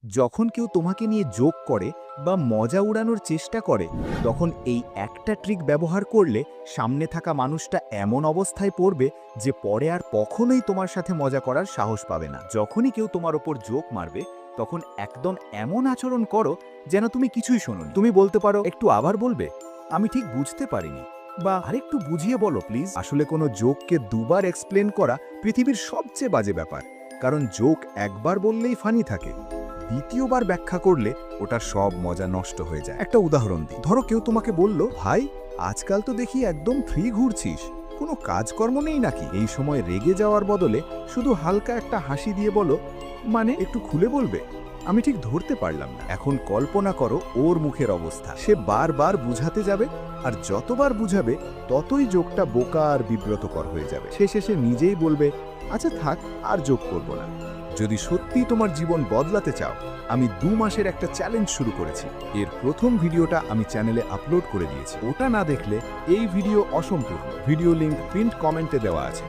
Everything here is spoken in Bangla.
যখন কেউ তোমাকে নিয়ে জোক করে বা মজা উড়ানোর চেষ্টা করে, তখন এই একটা ট্রিক ব্যবহার করলে সামনে থাকা মানুষটা এমন অবস্থায় পড়বে যে পরে আর কখনোই তোমার সাথে মজা করার সাহস পাবে না। যখনই কেউ তোমার ওপর জোক মারবে, তখন একদম এমন আচরণ করো যেন তুমি কিছুই শোনোনি। তুমি বলতে পারো, একটু আবার বলবে, আমি ঠিক বুঝতে পারিনি, বা আরেকটু বুঝিয়ে বলো প্লিজ। আসলে কোনো জোককে দুবার এক্সপ্লেন করা পৃথিবীর সবচেয়ে বাজে ব্যাপার, কারণ জোক একবার বললেই ফানি থাকে, দ্বিতীয়বার ব্যাখ্যা করলে ওটার সব মজা নষ্ট হয়ে যায়। একটা উদাহরণ দিই, ধরো কেউ তোমাকে বলল, ভাই আজকাল তো দেখি একদম ফ্রি ঘুরছিস, কোনো কাজকর্ম নেই নাকি? এই সময় রেগে যাওয়ার বদলে শুধু হালকা একটা হাসি দিয়ে বলো, মানে একটু খুলে বলবে, আমি ঠিক ধরতে পারলাম না। এখন কল্পনা করো ওর মুখের অবস্থা। সে বারবার বুঝাতে যাবে, আর যতবার বুঝাবে ততই জোকটা বোকা আর বিব্রতকর হয়ে যাবে। সে শেষে নিজেই বলবে, আচ্ছা থাক, আর জোক করব না। যদি সত্যিই তোমার জীবন বদলাতে চাও, আমি 2 মাসের একটা চ্যালেঞ্জ শুরু করেছি। এর প্রথম ভিডিওটা আমি চ্যানেলে আপলোড করে দিয়েছি। ওটা না দেখলে এই ভিডিও অসম্পূর্ণ। ভিডিও লিংক পিন্ড কমেন্টে দেওয়া আছে।